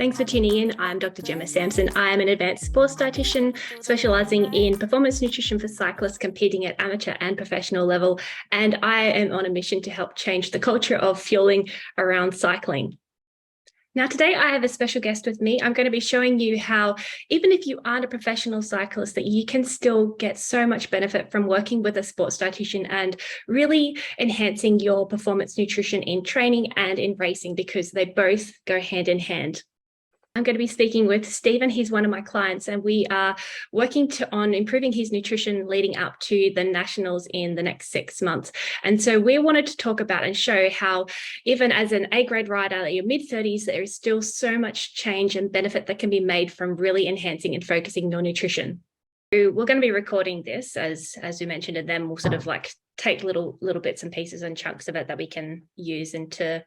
Thanks for tuning in. I'm Dr. Gemma Sampson. I am an advanced sports dietitian specialising in performance nutrition for cyclists competing at amateur and professional level. And I am on a mission to help change the culture of fueling around cycling. Now, today I have a special guest with me. I'm going to be showing you how, even if you aren't a professional cyclist, that you can still get so much benefit from working with a sports dietitian and really enhancing your performance nutrition in training and in racing, because they both go hand in hand. I'm going to be speaking with Stephen. He's one of my clients, and we are working on improving his nutrition leading up to the nationals in the next 6 months. And so we wanted to talk about and show how, even as an A-grade rider at your mid-30s, there is still so much change and benefit that can be made from really enhancing and focusing your nutrition. We're going to be recording this, as we mentioned, and then we'll sort of like take little bits and pieces and chunks of it that we can use into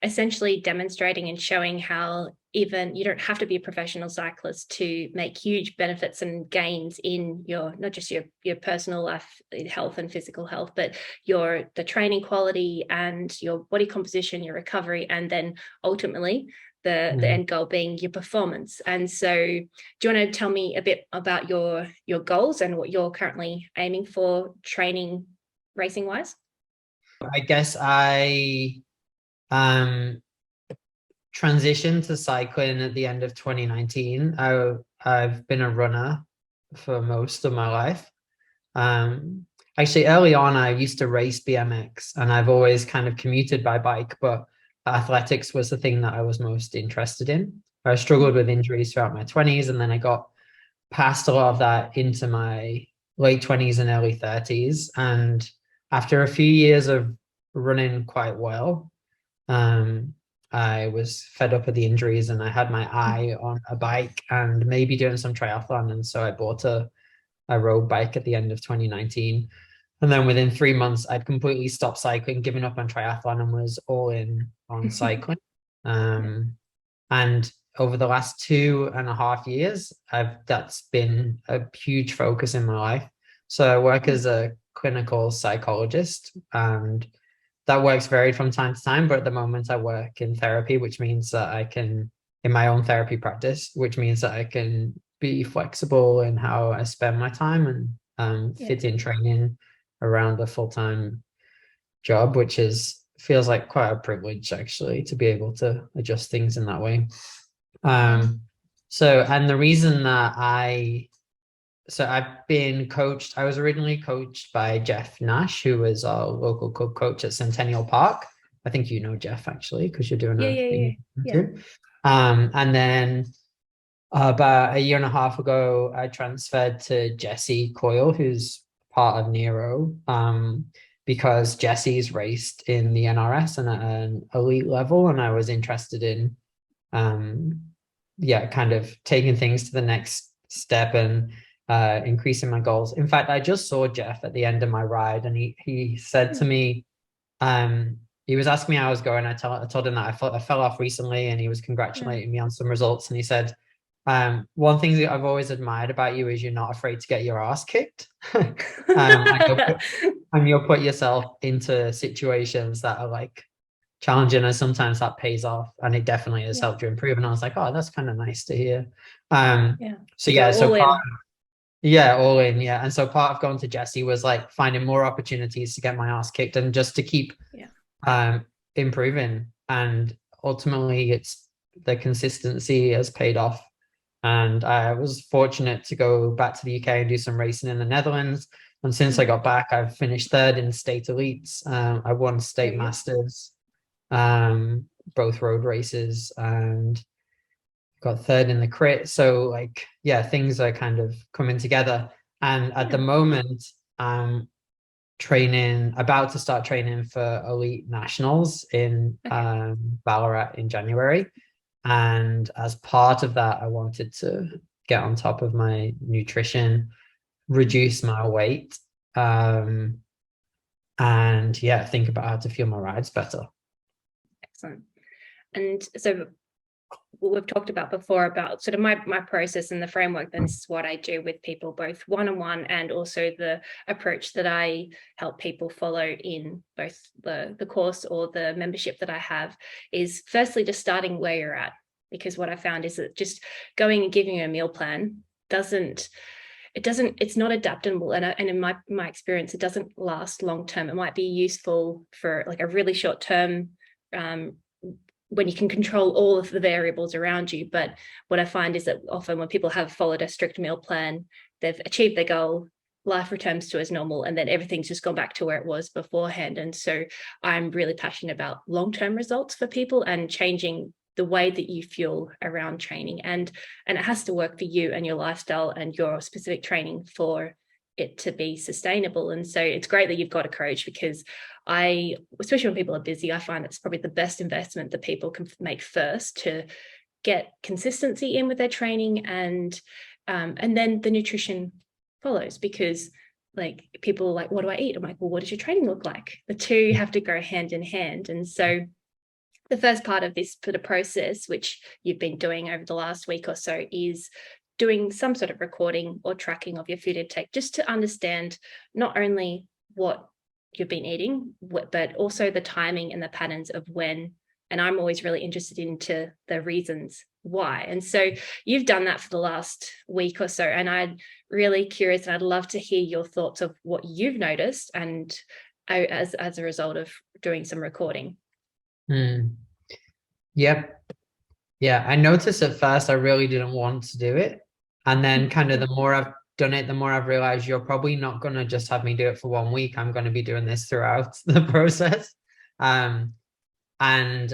essentially demonstrating and showing how even you don't have to be a professional cyclist to make huge benefits and gains in your, not just your personal life, health and physical health, but the training quality and your body composition, your recovery, and then ultimately the end goal being your performance. And so do you want to tell me a bit about your goals and what you're currently aiming for training racing wise? I guess I transitioned to cycling at the end of 2019. I've been a runner for most of my life. Actually, early on, I used to race BMX, and I've always kind of commuted by bike, but athletics was the thing that I was most interested in. I struggled with injuries throughout my 20s, and then I got past a lot of that into my late 20s and early 30s. And after a few years of running quite well, I was fed up with the injuries, and I had my eye on a bike and maybe doing some triathlon. And so I bought a road bike at the end of 2019. And then within 3 months, I'd completely stopped cycling, given up on triathlon, and was all in on cycling. And over the last 2.5 years, that's been a huge focus in my life. So I work as a clinical psychologist, and that work's varied from time to time, but at the moment I work in therapy, which means that I can, in my own therapy practice, which means that I can be flexible in how I spend my time and fit in training around a full-time job, which feels like quite a privilege, actually, to be able to adjust things in that way. And the reason that I've been coached. I was originally coached by Jeff Nash, who was our local club coach at Centennial Park. I think you know Jeff, actually, because you're doing a thing too. And then about 1.5 years ago, I transferred to Jesse Coyle, who's part of Nero, because Jesse's raced in the NRS and at an elite level, and I was interested in kind of taking things to the next step and increasing my goals. In fact, I just saw Jeff at the end of my ride, and he said to me, he was asking me how I was going. I told him that I fell off recently, and he was congratulating me on some results. And he said, one thing that I've always admired about you is you're not afraid to get your ass kicked. And you'll put yourself into situations that are like challenging, and sometimes that pays off, and it definitely has helped you improve. And I was like, oh, that's kind of nice to hear. All in. And so part of going to Jesse was like finding more opportunities to get my ass kicked and just to keep improving. And ultimately, it's the consistency has paid off. And I was fortunate to go back to the UK and do some racing in the Netherlands. And since I got back, I've finished third in state elites. I won state masters, both road races, and got third in the crit. So things are kind of coming together. And at the moment, I'm about to start training for elite nationals in Ballarat in January. And as part of that, I wanted to get on top of my nutrition, reduce my weight, and think about how to fuel my rides better. Excellent. And so what we've talked about before about sort of my process and the framework, then this is what I do with people, both one-on-one and also the approach that I help people follow in both the course or the membership that I have, is firstly just starting where you're at. because what I found is that just going and giving you a meal plan it's not adaptable, and in my experience, it doesn't last long term. It might be useful for like a really short term, when you can control all of the variables around you. But what I find is that often when people have followed a strict meal plan, they've achieved their goal, life returns to as normal, and then everything's just gone back to where it was beforehand. And so I'm really passionate about long-term results for people and changing the way that you feel around training, and it has to work for you and your lifestyle and your specific training for it to be sustainable. And so it's great that you've got a coach, because especially when people are busy, I find it's probably the best investment that people can make first to get consistency in with their training, and then the nutrition follows, because like people are like, what do I eat? I'm like, well, what does your training look like? The two have to go hand in hand. And so the first part of this sort of process, which you've been doing over the last week or so, is doing some sort of recording or tracking of your food intake, just to understand not only what you've been eating, but also the timing and the patterns of when. And I'm always really interested into the reasons why. And so you've done that for the last week or so, and I'm really curious, and I'd love to hear your thoughts of what you've noticed and as a result of doing some recording. Yep. Yeah, I noticed at first I really didn't want to do it. And then kind of the more I've done it, the more I've realized you're probably not going to just have me do it for 1 week. I'm going to be doing this throughout the process. And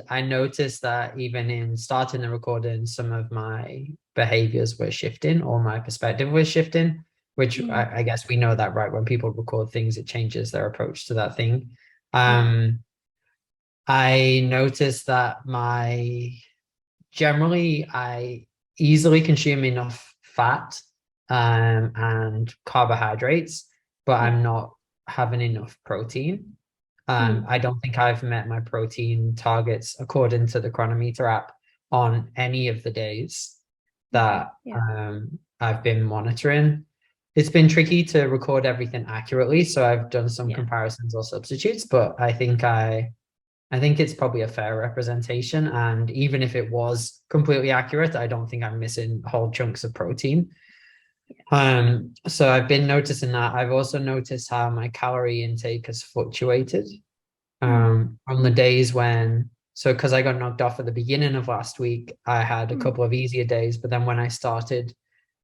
I noticed that even in starting the recording, some of my behaviors were shifting, or my perspective was shifting, which I guess we know that, right? When people record things, it changes their approach to that thing. I noticed that generally I easily consume enough fat and carbohydrates, but I'm not having enough protein. I don't think I've met my protein targets according to the Chronometer app on any of the days that I've been monitoring. It's been tricky to record everything accurately, so I've done some comparisons or substitutes, but I think it's probably a fair representation. And even if it was completely accurate, I don't think I'm missing whole chunks of protein. So I've been noticing that. I've also noticed how my calorie intake has fluctuated on the days because I got knocked off at the beginning of last week. I had a couple of easier days, but then when I started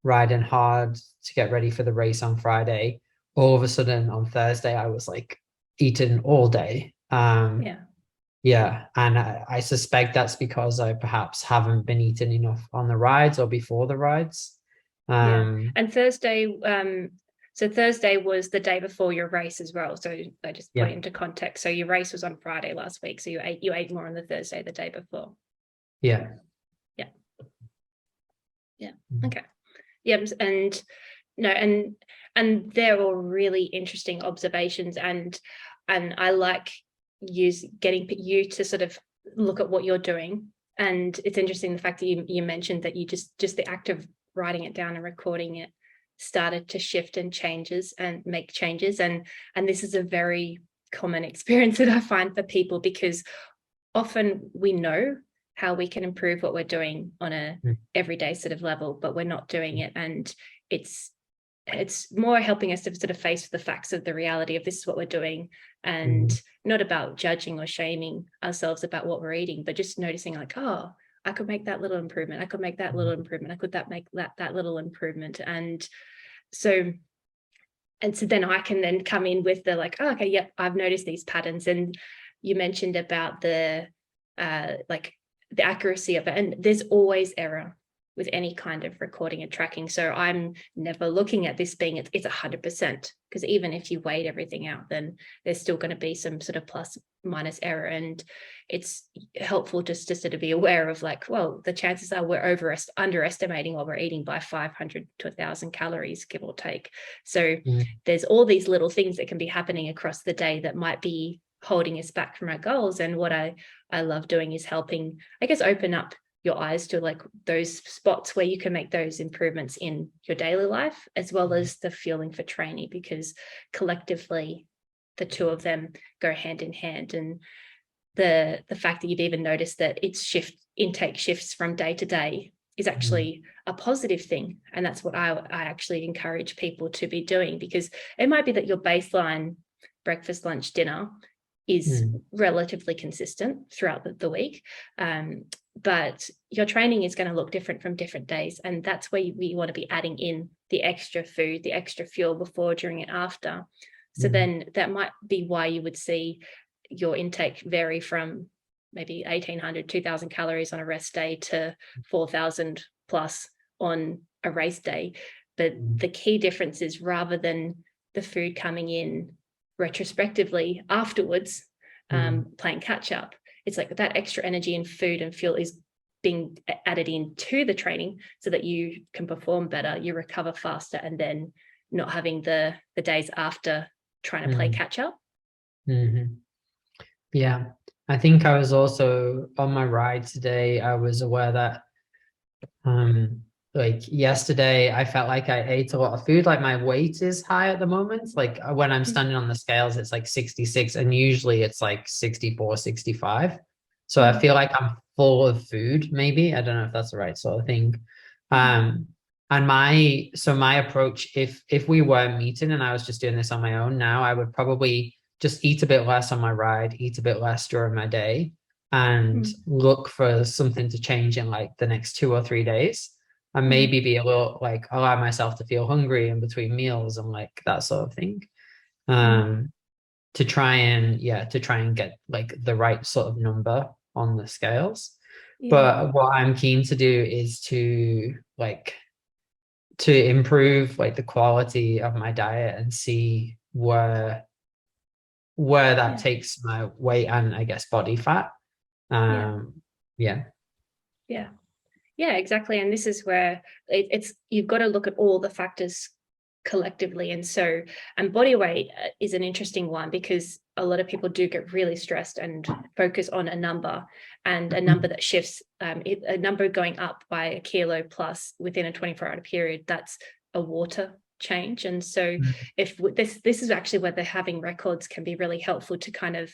riding hard to get ready for the race on Friday, all of a sudden on Thursday, I was like eating all day. Yeah, and I suspect that's because I perhaps haven't been eating enough on the rides or before the rides. And Thursday, so Thursday was the day before your race as well. So I just put it into context. So your race was on Friday last week. So you ate more on the Thursday the day before. Yeah. Okay. And no, and they're all really interesting observations, and I like getting you to sort of look at what you're doing. And it's interesting the fact that you mentioned that you just the act of writing it down and recording it started to shift and make changes, and this is a very common experience that I find for people, because often we know how we can improve what we're doing on a everyday sort of level, but we're not doing it, and it's more helping us to sort of face the facts of the reality of this is what we're doing, and not about judging or shaming ourselves about what we're eating, but just noticing like, oh, I could make that little improvement. I could make that little improvement. I could make that little improvement. And so then I can then come in with the like, oh, okay, yep, I've noticed these patterns. And you mentioned about the the accuracy of it. And there's always error with any kind of recording and tracking. So I'm never looking at this being it's 100%, because even if you weighed everything out, then there's still going to be some sort of plus minus error. And it's helpful just to sort of be aware of like, well, the chances are we're underestimating what we're eating by 500 to 1,000 calories, give or take. So there's all these little things that can be happening across the day that might be holding us back from our goals. And what I love doing is helping, I guess, open up your eyes to like those spots where you can make those improvements in your daily life, as well as the fueling for training, because collectively the two of them go hand in hand. And the fact that you've even noticed that it's intake shifts from day to day is actually a positive thing. And that's what I actually encourage people to be doing, because it might be that your baseline breakfast, lunch, dinner is relatively consistent throughout the week. But your training is going to look different from different days. And that's where we want to be adding in the extra food, the extra fuel before, during, and after. So then that might be why you would see your intake vary from maybe 1,800, 2,000 calories on a rest day to 4,000 plus on a race day. But the key difference is, rather than the food coming in retrospectively afterwards, playing catch up, it's like that extra energy and food and fuel is being added into the training so that you can perform better, you recover faster, and then not having the days after trying to play catch up. Yeah, I think I was also on my ride today, I was aware that like yesterday I felt like I ate a lot of food. Like my weight is high at the moment. Like when I'm standing on the scales, it's like 66, and usually it's like 64, 65. So I feel like I'm full of food, maybe. I don't know if that's the right sort of thing. And my approach, if we were meeting and I was just doing this on my own now, I would probably just eat a bit less on my ride, eat a bit less during my day, and look for something to change in like the next 2 or 3 days, and maybe be a little like allow myself to feel hungry in between meals and like that sort of thing, to try and get like the right sort of number on the scales. But what I'm keen to do is to improve like the quality of my diet and see where that takes my weight and I guess body fat. Exactly. And this is where it's you've got to look at all the factors collectively. And body weight is an interesting one, because a lot of people do get really stressed and focus on a number, and a number that shifts, a number going up by a kilo plus within a 24-hour period, that's a water change. And so if this is actually where the having records can be really helpful to kind of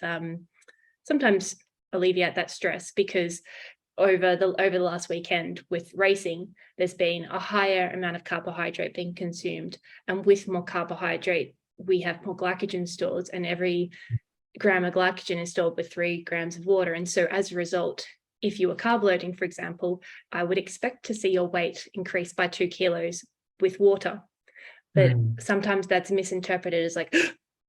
sometimes alleviate that stress, because over the last weekend with racing, there's been a higher amount of carbohydrate being consumed, and with more carbohydrate we have more glycogen stores, and every gram of glycogen is stored with 3 grams of water. And so as a result, if you were carb loading, for example, I would expect to see your weight increase by 2 kilos with water. But sometimes that's misinterpreted as like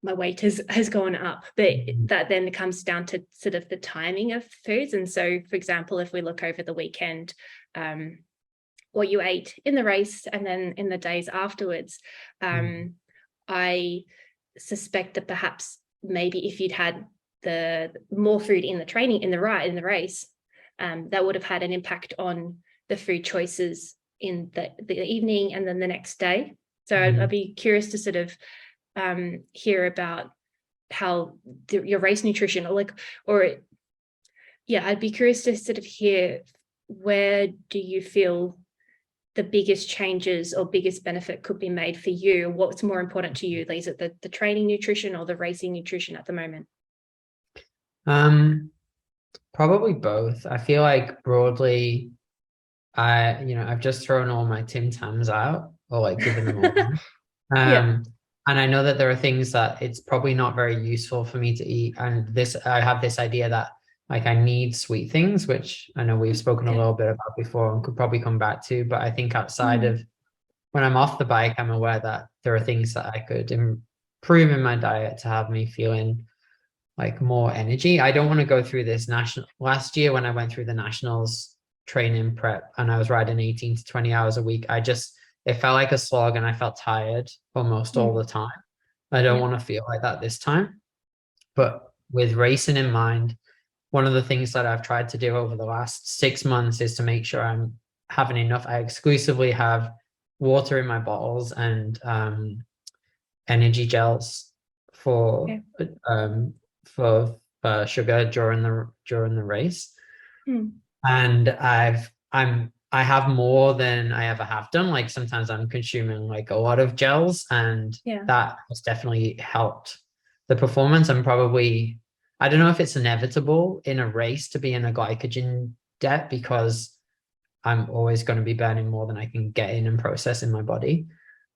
my weight has gone up, but that then comes down to sort of the timing of foods. And so, for example, if we look over the weekend, what you ate in the race and then in the days afterwards, I suspect that perhaps maybe if you'd had the more food in the training, in the race, that would have had an impact on the food choices in the evening and then the next day. So I'd be curious to sort of hear about how your race nutrition I'd be curious to sort of hear, where do you feel the biggest changes or biggest benefit could be made for you? What's more important to you? Is it the training nutrition or the racing nutrition at the moment? Probably both. I feel like broadly, I've just thrown all my Tim Tams out, or like given them all. And I know that there are things that it's probably not very useful for me to eat. And I have this idea that like I need sweet things, which I know we've spoken a little bit about before and could probably come back to. But I think outside of when I'm off the bike, I'm aware that there are things that I could improve in my diet to have me feeling like more energy. I don't want to go through this last year when I went through the nationals training prep and I was riding 18 to 20 hours a week. It felt like a slog and I felt tired almost all the time. I don't want to feel like that this time. But with racing in mind, one of the things that I've tried to do over the last 6 months is to make sure I'm having enough. I exclusively have water in my bottles and energy gels for sugar during the race. And I have more than I ever have done. Like sometimes I'm consuming like a lot of gels, and that has definitely helped the performance. And probably, I don't know if it's inevitable in a race to be in a glycogen debt because I'm always going to be burning more than I can get in and process in my body.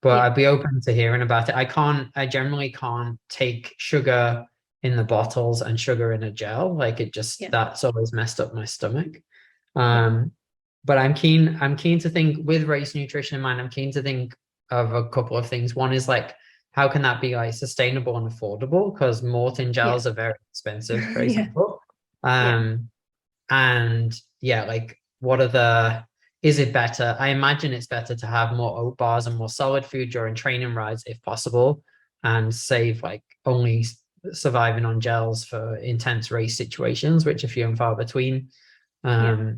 But I'd be open to hearing about it. I generally can't take sugar in the bottles and sugar in a gel. Like it just, that's always messed up my stomach. But I'm keen to think with race nutrition in mind, I'm keen to think of a couple of things. One is like, how can that be like sustainable and affordable? Because Morton gels are very expensive, for example. And like what are is it better? I imagine it's better to have more oat bars and more solid food during training rides if possible, and save like only surviving on gels for intense race situations, which are few and far between. I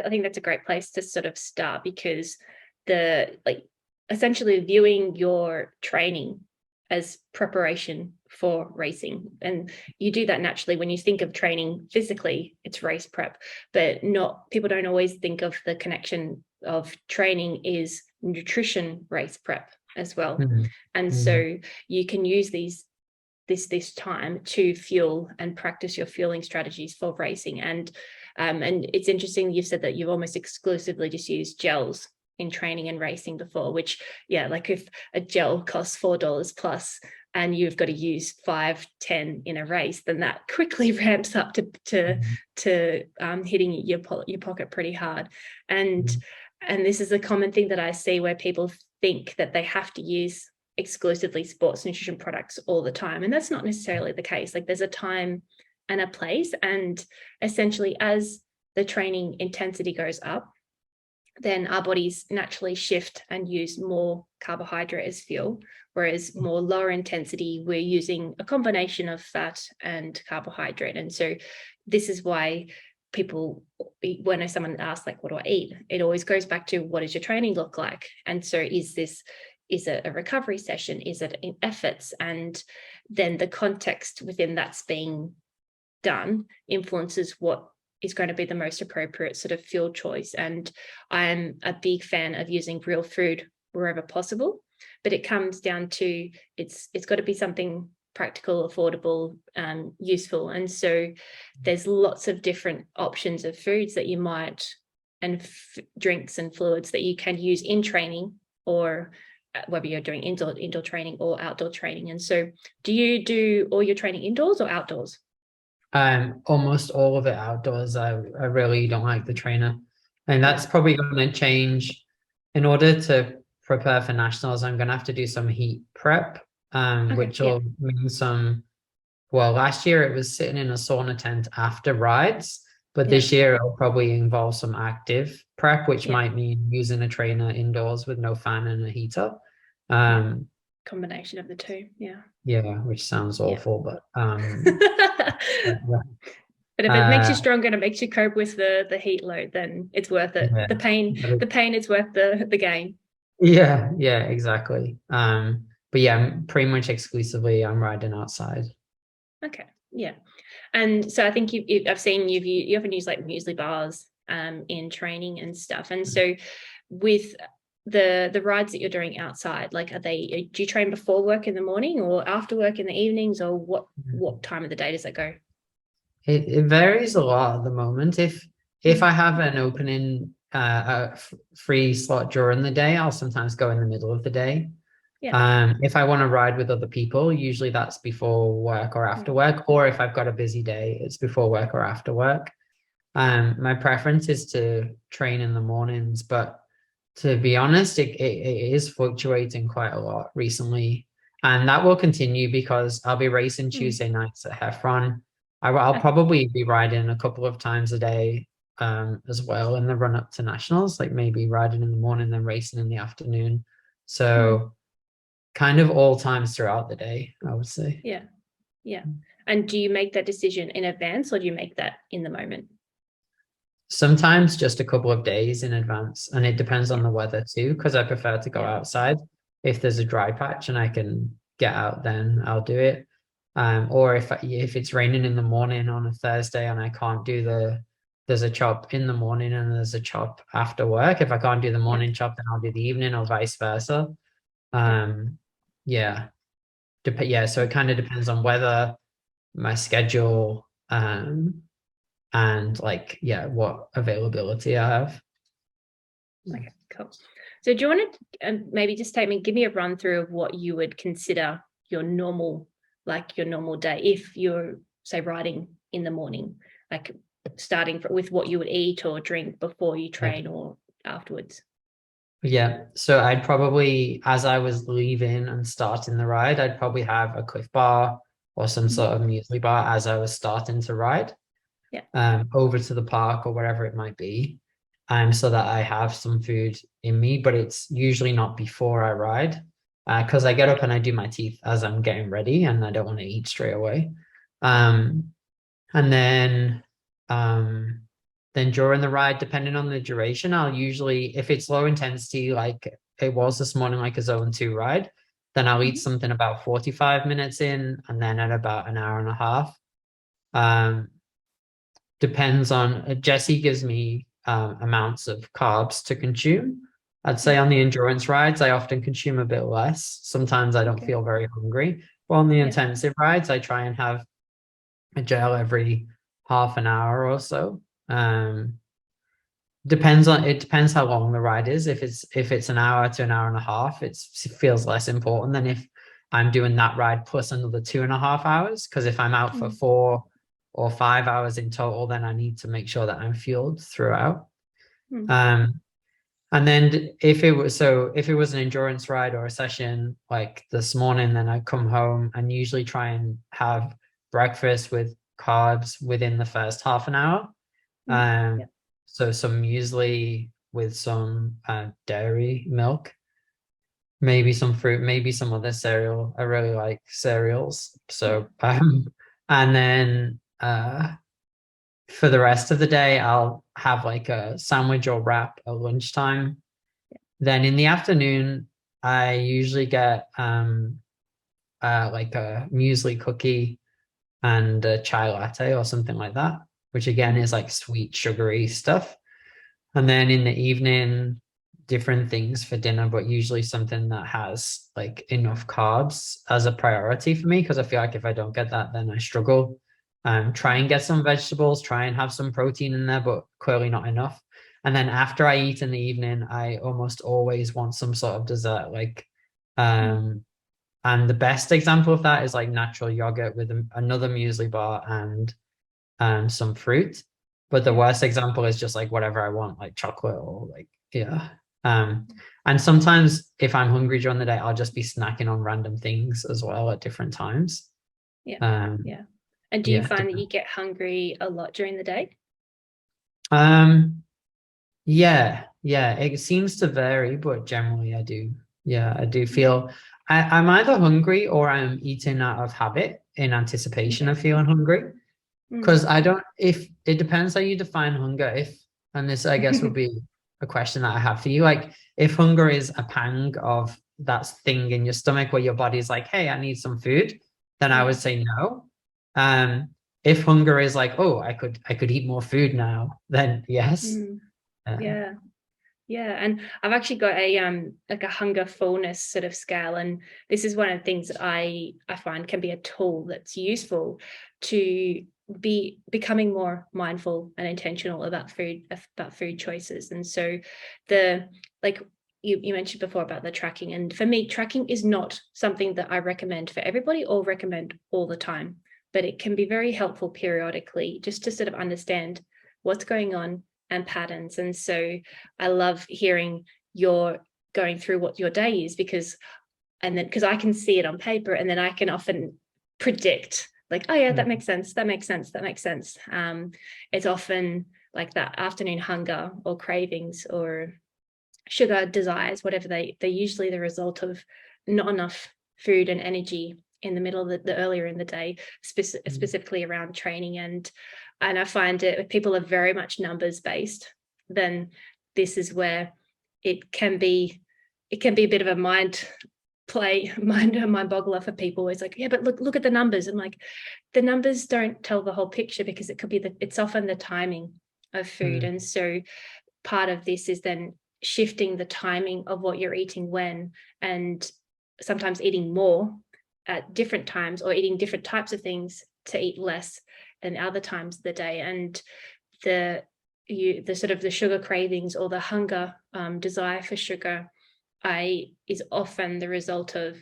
think that's a great place to sort of start, because essentially viewing your training as preparation for racing, and you do that naturally when you think of training physically, it's race prep, but people don't always think of the connection of training is nutrition race prep as well. And so you can use this time to fuel and practice your fueling strategies for racing. And it's interesting you've said that you've almost exclusively just used gels in training and racing before, which like if a gel costs $4 plus and you've got to use 5-10 in a race, then that quickly ramps up to hitting your pocket pretty hard. And this is a common thing that I see, where people think that they have to use exclusively sports nutrition products all the time, and that's not necessarily the case. Like there's a time and a place, and essentially as the training intensity goes up, then our bodies naturally shift and use more carbohydrate as fuel, whereas more lower intensity, we're using a combination of fat and carbohydrate. And so this is why people, when someone asks like, what do I eat? It always goes back to, what does your training look like? And so is it a recovery session? Is it in efforts? And then the context within that's being done influences what is going to be the most appropriate sort of fuel choice. And I'm a big fan of using real food wherever possible, but it comes down to it's got to be something practical, affordable, useful. And so there's lots of different options of foods that you might, and drinks and fluids that you can use in training, or whether you're doing indoor training or outdoor training. And so do you do all your training indoors or outdoors? Almost all of it outdoors. I really don't like the trainer, and that's probably going to change. In order to prepare for nationals, I'm going to have to do some heat prep, which will mean last year it was sitting in a sauna tent after rides, but this year it'll probably involve some active prep, which might mean using a trainer indoors with no fan and a heater. Combination of the two. Which sounds awful, but but if it makes you stronger and it makes you cope with the heat load, then it's worth it. The pain is worth the gain. Exactly. But pretty much exclusively I'm riding outside. And so I think I've seen you often use like muesli bars in training and stuff. And so with the rides that you're doing outside, like do you train before work in the morning or after work in the evenings, or what time of the day does that go? It varies a lot at the moment. If I have an opening a free slot during the day, I'll sometimes go in the middle of the day. If I want to ride with other people, usually that's before work or after work, or if I've got a busy day, it's before work or after work. My preference is to train in the mornings, but to be honest, it is fluctuating quite a lot recently, and that will continue because I'll be racing Tuesday nights at Heffron. I'll probably be riding a couple of times a day as well in the run up to nationals, like maybe riding in the morning, then racing in the afternoon. So kind of all times throughout the day, I would say. And do you make that decision in advance, or do you make that in the moment? Sometimes just a couple of days in advance, and it depends on the weather too, because I prefer to go outside. If there's a dry patch and I can get out, then I'll do it. Or if it's raining in the morning on a Thursday and I can't do there's a chop in the morning and there's a chop after work. If I can't do the morning chop, then I'll do the evening, or vice versa. So it kind of depends on weather, my schedule, and like, yeah, what availability I have. Okay, cool. So do you want to maybe just give me a run through of what you would consider your normal day if you're, say, riding in the morning, like starting with what you would eat or drink before you train or afterwards? Yeah, so I'd probably, as I was leaving and starting the ride, I'd probably have a Cliff Bar or some sort of muesli bar as I was starting to ride, Yeah. over to the park or wherever it might be, so that I have some food in me, but it's usually not before I ride, because I get up and I do my teeth as I'm getting ready, and I don't want to eat straight away. And then during the ride, depending on the duration, I'll usually, if it's low intensity, like it was this morning, like a zone 2 ride, then I'll eat something about 45 minutes in, and then at about an hour and a half. Depends on, Jesse gives me amounts of carbs to consume. I'd say on the endurance rides, I often consume a bit less. Sometimes I don't feel very hungry. But on the intensive rides, I try and have a gel every half an hour or so. Depends how long the ride is. If it's an hour to an hour and a half, it feels less important than if I'm doing that ride plus another 2.5 hours. Because if I'm out for 4 or 5 hours in total, then I need to make sure that I'm fueled throughout. And then if it was an endurance ride or a session like this morning, then I come home and usually try and have breakfast with carbs within the first half an hour. So some muesli with some dairy milk, maybe some fruit, maybe some other cereal. I really like cereals. So and then for the rest of the day, I'll have like a sandwich or wrap at lunchtime. Then in the afternoon, I usually get like a muesli cookie and a chai latte or something like that, which again is like sweet, sugary stuff. And then in the evening, different things for dinner, but usually something that has like enough carbs as a priority for me, because I feel like if I don't get that, then I struggle. Try and get some vegetables, try and have some protein in there, but clearly not enough. And then after I eat in the evening, I almost always want some sort of dessert, and the best example of that is like natural yogurt with another muesli bar and some fruit. But the worst example is just like whatever I want, like chocolate or like, yeah. And sometimes if I'm hungry during the day, I'll just be snacking on random things as well at different times. Yeah. And do you find that you get hungry a lot during the day? Yeah, it seems to vary, but generally I do. Yeah, I do feel I'm either hungry or I'm eating out of habit in anticipation of feeling hungry. Because if it depends how you define hunger. And this, I guess, would be a question that I have for you. Like, if hunger is a pang of that thing in your stomach where your body's like, hey, I need some food, then I would say no. If hunger is like, oh, I could eat more food now, then yes. Yeah, and I've actually got a like a hunger fullness sort of scale, and this is one of the things that I find can be a tool that's useful to be becoming more mindful and intentional about food choices. And so like you mentioned before about the tracking, and for me, tracking is not something that I recommend for everybody or recommend all the time, but it can be very helpful periodically just to sort of understand what's going on and patterns. And so I love hearing you're going through what your day is, because I can see it on paper, and then I can often predict like, oh yeah, that makes sense. It's often like that afternoon hunger or cravings or sugar desires, whatever, they're usually the result of not enough food and energy in the middle of the earlier in the day, specifically around training. And I find it, if people are very much numbers based, then this is where it can be a bit of a mind boggler for people. It's like, yeah, but look at the numbers. And like, the numbers don't tell the whole picture, because it could be it's often the timing of food. And so part of this is then shifting the timing of what you're eating when, and sometimes eating more at different times, or eating different types of things to eat less and other times of the day. And the sort of the sugar cravings or the hunger, desire for sugar, is often the result of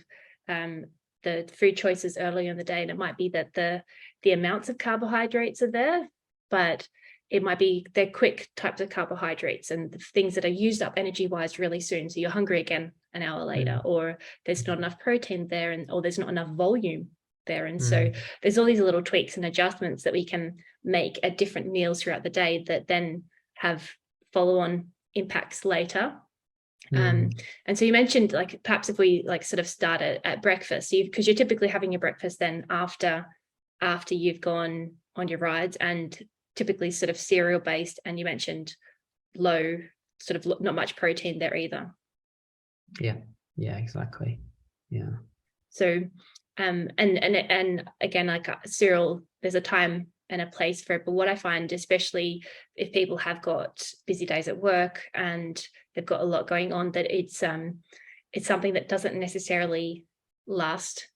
the food choices early in the day. And it might be that the amounts of carbohydrates are there, but it might be they're quick types of carbohydrates and the things that are used up energy wise really soon. So you're hungry again an hour later, or there's not enough protein there, or there's not enough volume there. And so there's all these little tweaks and adjustments that we can make at different meals throughout the day that then have follow-on impacts later. And so you mentioned, like, perhaps if we like sort of start at breakfast, because you're typically having your breakfast then after you've gone on your rides, and typically sort of cereal based, and you mentioned low, sort of not much protein there either. Yeah, exactly. Yeah. So and again, like cereal, there's a time and a place for it. But what I find, especially if people have got busy days at work and they've got a lot going on, that it's something that doesn't necessarily last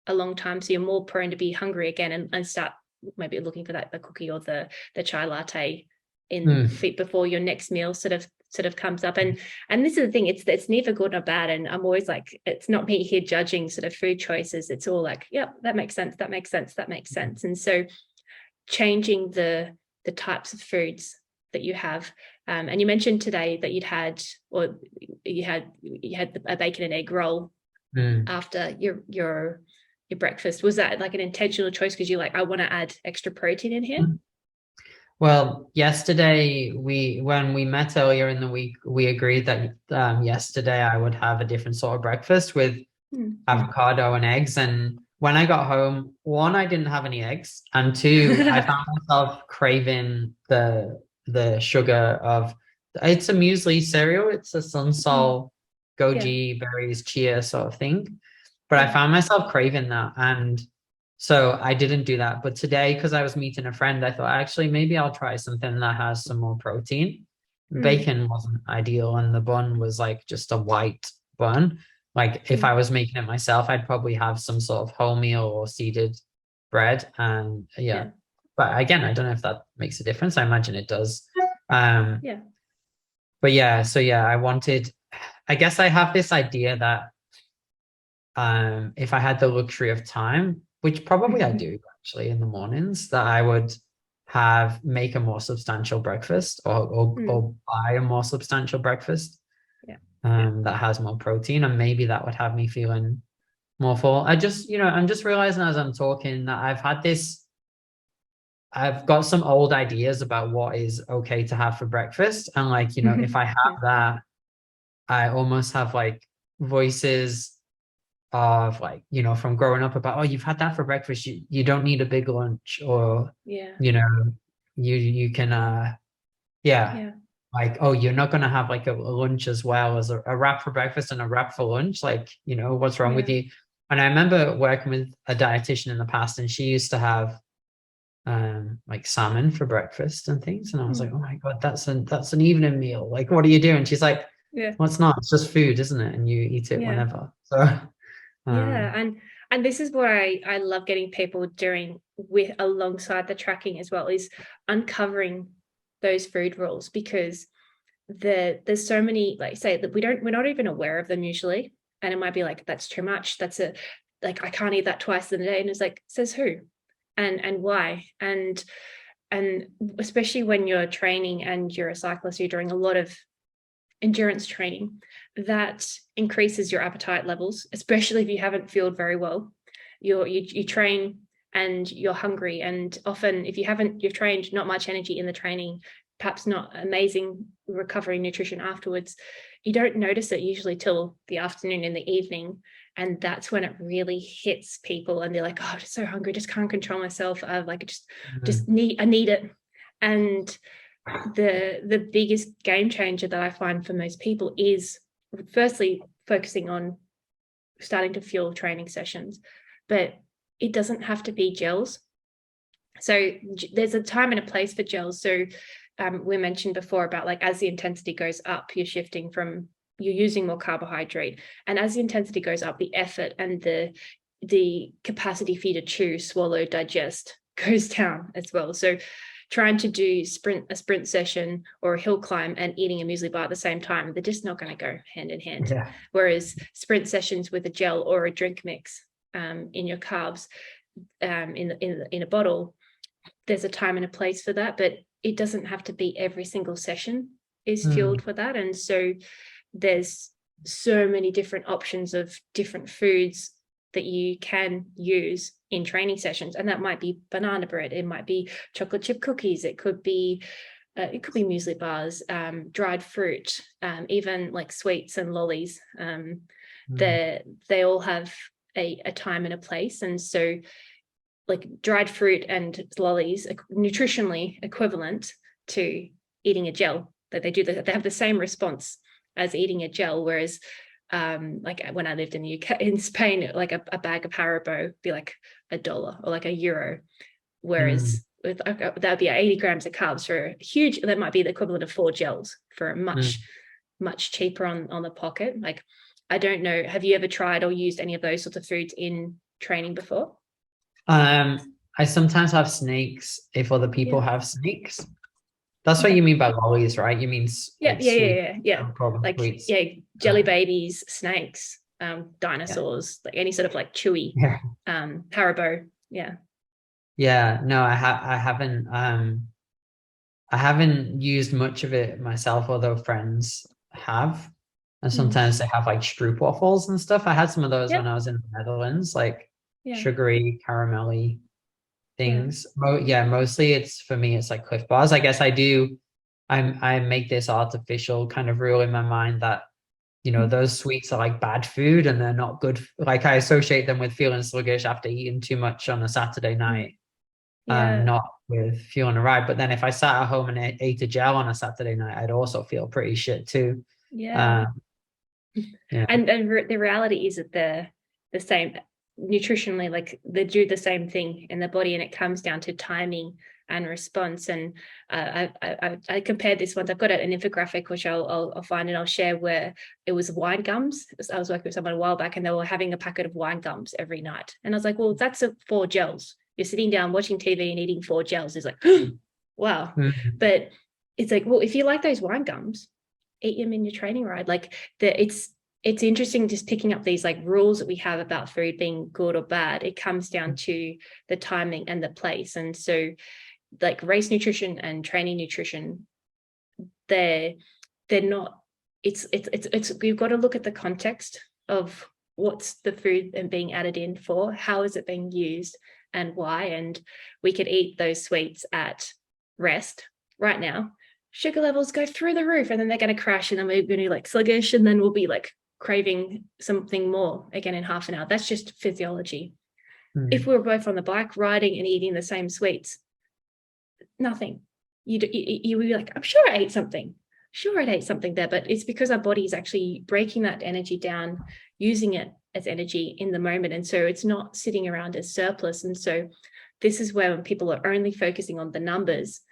a long time. So you're more prone to be hungry again and start maybe looking for the cookie or the chai latte before your next meal sort of comes up. And this is the thing, it's neither good nor bad. And I'm always like, it's not me here judging sort of food choices. It's all like, yep, that makes sense. And so changing the types of foods that you have, and you mentioned today that you had a bacon and egg roll after your breakfast. Was that like an intentional choice because you're like, I want to add extra protein in here? Well, yesterday when we met earlier in the week, we agreed that yesterday I would have a different sort of breakfast with avocado and eggs. And when I got home, one, I didn't have any eggs, and two, I found myself craving the sugar of, it's a muesli cereal. It's a sunsol, goji berries, chia sort of thing. But I found myself craving that. And so I didn't do that. But today, because I was meeting a friend, I thought, actually, maybe I'll try something that has some more protein. Bacon wasn't ideal, and the bun was like just a white bun. Like if I was making it myself, I'd probably have some sort of wholemeal or seeded bread. And but again, I don't know if that makes a difference. I imagine it does. But I guess I have this idea that if I had the luxury of time, which probably I do actually in the mornings, that I would make a more substantial breakfast or buy a more substantial breakfast that has more protein, and maybe that would have me feeling more full. I'm just realizing as I'm talking that I've got some old ideas about what is okay to have for breakfast, and like, if I have that, I almost have like voices of like, from growing up about, oh, you've had that for breakfast, you don't need a big lunch, or you can like, oh, you're not going to have like a lunch as well as a wrap for breakfast and a wrap for lunch, like, what's wrong with you? And I remember working with a dietitian in the past, and she used to have like salmon for breakfast and things, and I was like, oh my god, that's an evening meal, like, what are you doing? She's like, well, it's not, it's just food, isn't it? And you eat it whenever. So and this is what I love getting people doing with alongside the tracking as well, is uncovering those food rules, because there's so many, like, say that we're not even aware of them usually, and it might be like, that's too much, like I can't eat that twice in a day, and it's like, says who and why? And especially when you're training and you're a cyclist, you're doing a lot of endurance training, that increases your appetite levels, especially if you haven't fueled very well. You train and you're hungry, and often if you've trained, not much energy in the training, perhaps not amazing recovery nutrition afterwards, you don't notice it usually till the afternoon, in the evening, and that's when it really hits people, and they're like, oh, I'm just so hungry, just can't control myself, I need it. And the biggest game changer that I find for most people is firstly focusing on starting to fuel training sessions, but it doesn't have to be gels. So there's a time and a place for gels. So we mentioned before about, like, as the intensity goes up, you're using more carbohydrate, and as the intensity goes up, the effort and the capacity for you to chew, swallow, digest goes down as well. So trying to do a sprint session or a hill climb and eating a muesli bar at the same time, they're just not going to go hand in hand. Yeah. Whereas sprint sessions with a gel or a drink mix in your carbs in a bottle, there's a time and a place for that, but it doesn't have to be every single session is fueled for that. And so there's so many different options of different foods that you can use in training sessions, and that might be banana bread, it might be chocolate chip cookies, it could be muesli bars, dried fruit, even like sweets and lollies. They all have a time and a place. And so like dried fruit and lollies are nutritionally equivalent to eating a gel. That they have the same response as eating a gel. Whereas like when I lived in the UK, in Spain, like a bag of Haribo be like $1 or like €1. Whereas with that would be 80 grams of carbs for huge, that might be the equivalent of 4 gels for a much cheaper on the pocket. Like, I don't know, have you ever tried or used any of those sorts of foods in training before? I sometimes have snakes if other people have snakes. That's what you mean by lollies, right? You mean yeah. Like sweets. Jelly babies, snakes, dinosaurs, like any sort of like chewy Haribo. Yeah, no, I haven't used much of it myself, although friends have. And sometimes they have like stroopwafels and stuff. I had some of those when I was in the Netherlands, like sugary, caramelly things. Mostly it's, for me, it's like Cliff Bars. I guess I make this artificial kind of rule in my mind that, you know, those sweets are like bad food and they're not good. Like, I associate them with feeling sluggish after eating too much on a Saturday night, not with feeling all right. But then if I sat at home and ate a gel on a Saturday night, I'd also feel pretty shit too. And the reality is that they're the same nutritionally, like they do the same thing in the body, and it comes down to timing and response. And I compared this once. I've got an infographic which I'll find and I'll share, where it was wine gums. I was working with someone a while back and they were having a packet of wine gums every night, and I was like, well, that's 4 gels. You're sitting down watching TV and eating 4 gels. It's like wow. But it's like, well, if you like those wine gums, eat them in your training ride. Like it's interesting just picking up these like rules that we have about food being good or bad. It comes down to the timing and the place. And so like race nutrition and training nutrition, they're not, it's we've got to look at the context of what's the food and being added in for, how is it being used and why. And we could eat those sweets at rest right now, sugar levels go through the roof, and then they're going to crash, and then we're going to be like sluggish, and then we'll be like craving something more again in half an hour. That's just physiology. If we were both on the bike riding and eating the same sweets, nothing. You would be like, I'm sure I ate something. Sure, I'd ate something there, but it's because our body is actually breaking that energy down, using it as energy in the moment. And so it's not sitting around as surplus. And so this is where when people are only focusing on the numbers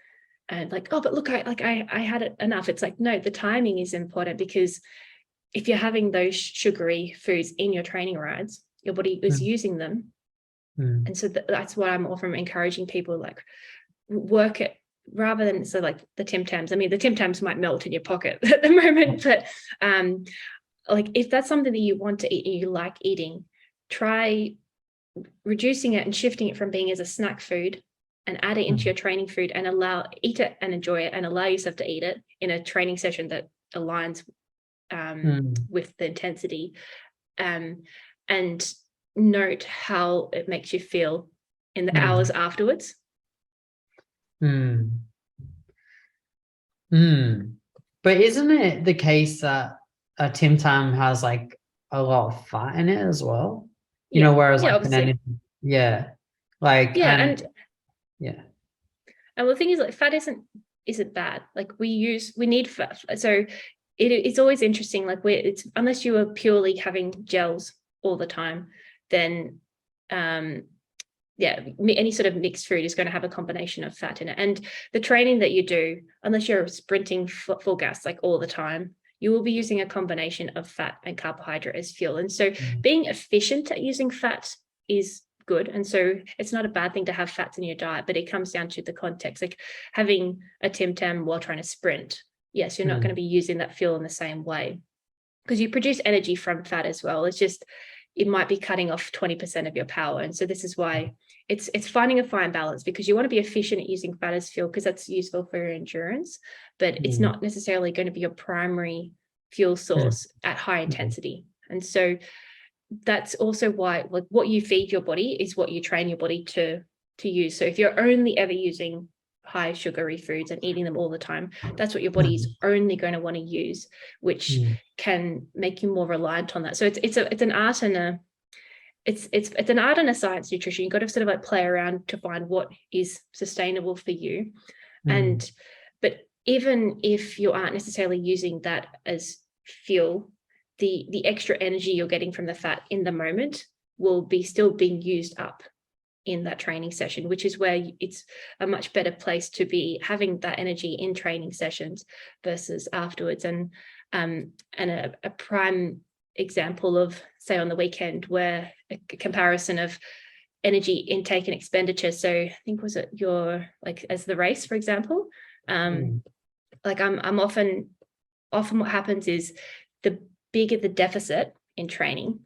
and like, oh, but look, I had it enough. It's like, no, the timing is important, because if you're having those sugary foods in your training rides, your body is using them. And so that's why I'm often encouraging people, like, work it rather than, so like the Tim Tams. I mean, the Tim Tams might melt in your pocket at the moment, but like if that's something that you want to eat and you like eating, try reducing it and shifting it from being as a snack food and add it into your training food, and eat it and enjoy it, and allow yourself to eat it in a training session that aligns with the intensity, and note how it makes you feel in the hours afterwards. But isn't it the case that a Tim Tam has like a lot of fat in it as well? You know, whereas like and the thing is, like, fat isn't bad. Like we need fat. So it's always interesting. Like it's unless you are purely having gels all the time, then any sort of mixed food is going to have a combination of fat in it. And the training that you do, unless you're sprinting full gas like all the time, you will be using a combination of fat and carbohydrate as fuel. And so being efficient at using fat is good. And so it's not a bad thing to have fats in your diet, but it comes down to the context. Like having a Tim Tam while trying to sprint, yes, you're not going to be using that fuel in the same way, because you produce energy from fat as well. It's just, it might be cutting off 20% of your power. And so this is why it's finding a fine balance, because you want to be efficient at using fat as fuel because that's useful for your endurance, but it's not necessarily going to be your primary fuel source at high intensity. And so that's also why, like, what you feed your body is what you train your body to use. So if you're only ever using high sugary foods and eating them all the time, that's what your body is only going to want to use, which can make you more reliant on that. So it's an art and a it's an art and a science, nutrition. You've got to sort of like play around to find what is sustainable for you. But even if you aren't necessarily using that as fuel, the extra energy you're getting from the fat in the moment will be still being used up in that training session, which is where it's a much better place to be having that energy in training sessions versus afterwards. And a prime example of, say, on the weekend, where a comparison of energy intake and expenditure. So I think, was it your, like, as the race, for example, like I'm often what happens is the bigger the deficit in training,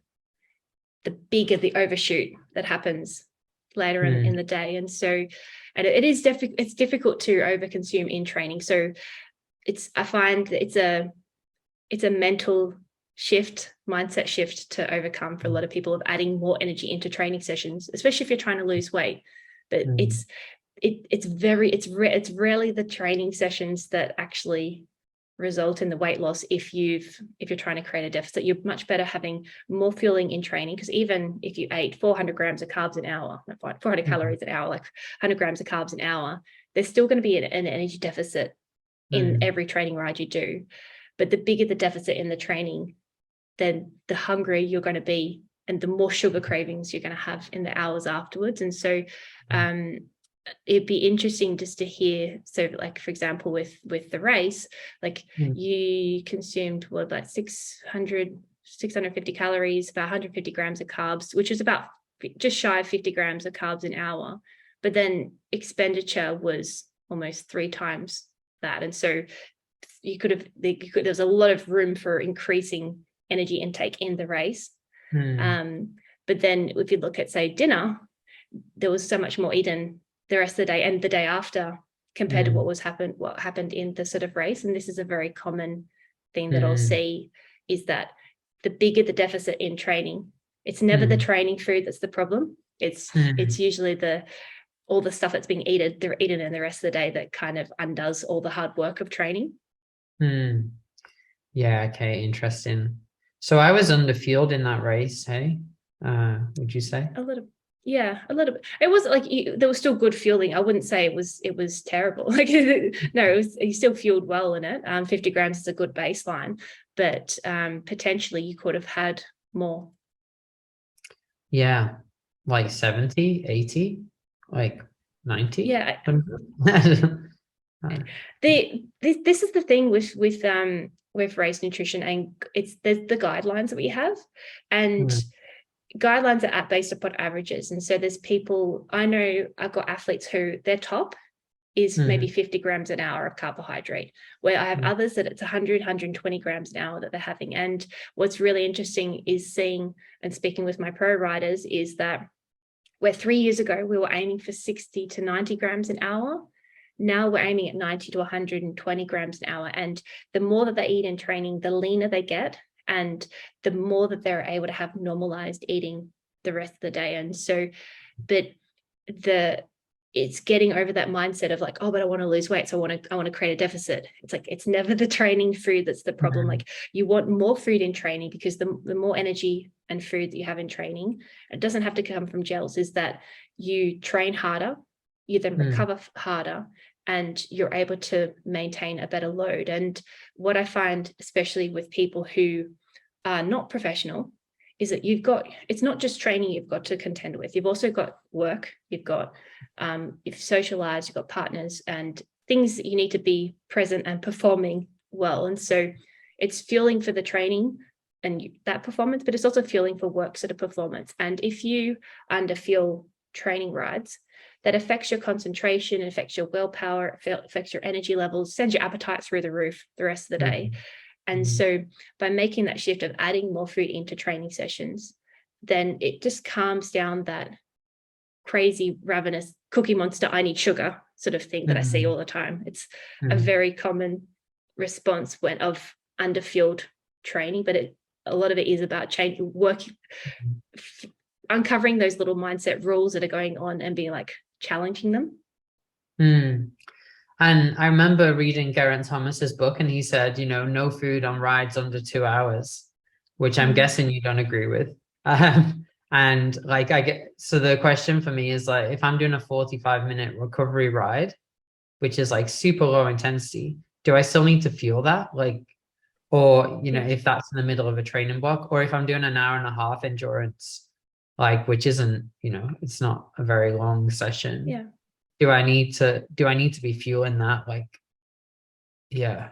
the bigger the overshoot that happens later in the day. And so, and it's difficult to overconsume in training. So I find that it's a mental shift, mindset shift to overcome for a lot of people, of adding more energy into training sessions, especially if you're trying to lose weight. But it's rarely the training sessions that actually result in the weight loss. If you're trying to create a deficit, you're much better having more fueling in training, because even if you ate 400 grams of carbs an hour, 400 calories an hour, like 100 grams of carbs an hour, there's still going to be an energy deficit in every training ride you do. But the bigger the deficit in the training, then the hungrier you're going to be, and the more sugar cravings you're going to have in the hours afterwards. And so it'd be interesting just to hear, so like, for example, with the race, like you consumed like 650 calories, about 150 grams of carbs, which is about just shy of 50 grams of carbs an hour, but then expenditure was almost 3 times that. And so there's a lot of room for increasing energy intake in the race. But then if you look at, say, dinner, there was so much more eaten the rest of the day and the day after compared to what happened in the sort of race. And this is a very common thing that I'll see, is that the bigger the deficit in training, it's never the training food that's the problem. It's usually all the stuff that's being eaten in the rest of the day that kind of undoes all the hard work of training. Yeah, okay, interesting. So I was underfueled in that race, hey? Would you say? A little bit. It was like there was still good fueling. I wouldn't say it was terrible. Like no, you still fueled well in it. 50 grams is a good baseline, but potentially you could have had more. Yeah, like 70, 80, like 90. Yeah. This is the thing with race nutrition, and there's the guidelines that we have, and guidelines are based upon averages. And so there's people, I know I've got athletes who their top is maybe 50 grams an hour of carbohydrate, where I have others that it's 100, 120 grams an hour that they're having. And what's really interesting is seeing and speaking with my pro riders is that where 3 years ago we were aiming for 60 to 90 grams an hour, now we're aiming at 90 to 120 grams an hour. And the more that they eat in training, the leaner they get, and the more that they're able to have normalized eating the rest of the day. And so, but it's getting over that mindset of like, oh, but I want to lose weight, so I want to create a deficit. It's like, it's never the training food that's the problem. Like, you want more food in training, because the more energy and food that you have in training, it doesn't have to come from gels, is that you train harder, you then recover harder, and you're able to maintain a better load. And what I find, especially with people who are not professional, is that it's not just training you've got to contend with. You've also got work, you've got, you've socialized, you've got partners and things that you need to be present and performing well. And so it's fueling for the training, that performance, but it's also fueling for work sort of performance. And if you underfuel training rides, that affects your concentration, affects your willpower, affects your energy levels, sends your appetite through the roof the rest of the day. And so by making that shift of adding more food into training sessions, then it just calms down that crazy ravenous cookie monster, I need sugar sort of thing that I see all the time. It's a very common response of underfueled training, but a lot of it is about uncovering those little mindset rules that are going on and being like challenging them. And I remember reading Geraint Thomas's book, and he said, no food on rides under 2 hours, which I'm guessing you don't agree with. And like so the question for me is like, if I'm doing a 45-minute recovery ride, which is like super low intensity, do I still need to fuel that? Like, or, if that's in the middle of a training block, or if I'm doing an hour and a half endurance, like, which isn't, it's not a very long session. Yeah. Do I need to be fueling that? Like, yeah.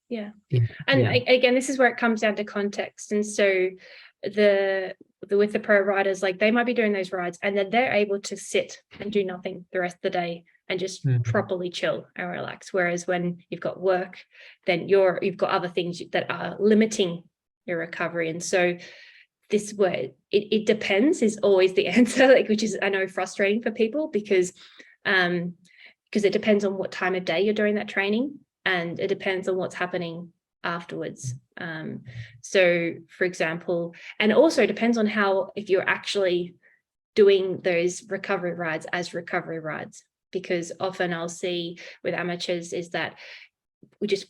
And again, this is where it comes down to context. And so with the pro riders, like they might be doing those rides and then they're able to sit and do nothing the rest of the day and just properly chill and relax. Whereas when you've got work, then you've got other things that are limiting your recovery. And so this word, it depends is always the answer, like, which is, I know, frustrating for people because it depends on what time of day you're doing that training, and it depends on what's happening afterwards. So for example, and also depends on if you're actually doing those recovery rides as recovery rides, because often I'll see with amateurs is that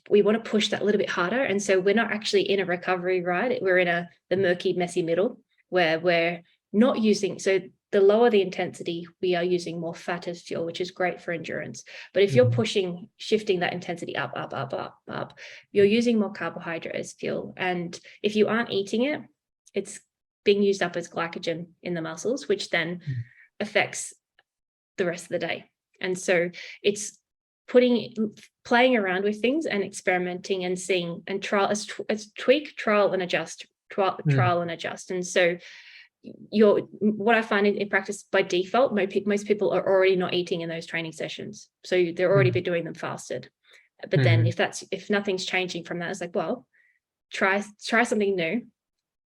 we want to push that a little bit harder. And so we're not actually in a recovery ride. We're in the murky, messy middle where we're not using, so the lower the intensity, we are using more fat as fuel, which is great for endurance. But if you're shifting that intensity up, you're using more carbohydrate as fuel. And if you aren't eating it, it's being used up as glycogen in the muscles, which then affects the rest of the day. And so it's playing around with things and experimenting and seeing and tweak, trial and adjust, trial and adjust. And so what I find in practice by default, most people are already not eating in those training sessions, so they're already be doing them fasted. But then if nothing's changing from that, it's like, well, try something new,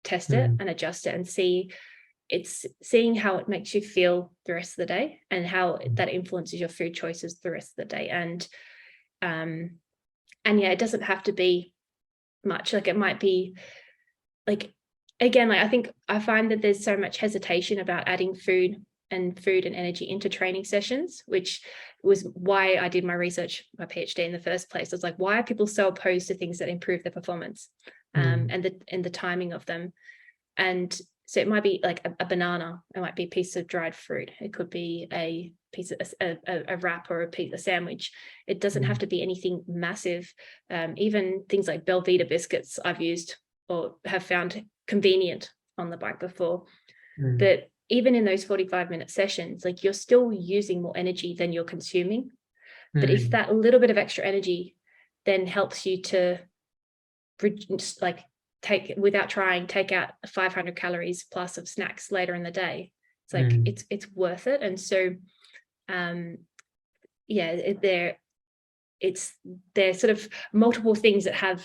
test it and adjust it, and seeing how it makes you feel the rest of the day and how that influences your food choices the rest of the day. And yeah, it doesn't have to be much. Like, it might be like, again, like I find that there's so much hesitation about adding food and energy into training sessions, which was why I did my research, my PhD in the first place. I was like, why are people so opposed to things that improve their performance and the timing of them? And so it might be like a banana, it might be a piece of dried fruit, it could be a piece of a wrap or a sandwich. It doesn't have to be anything massive. Even things like Belvita biscuits I've used or have found convenient on the bike before. But even in those 45-minute sessions, like, you're still using more energy than you're consuming. But if that little bit of extra energy then helps you to take out 500 calories plus of snacks later in the day, it's like it's worth it. And so there's sort of multiple things that have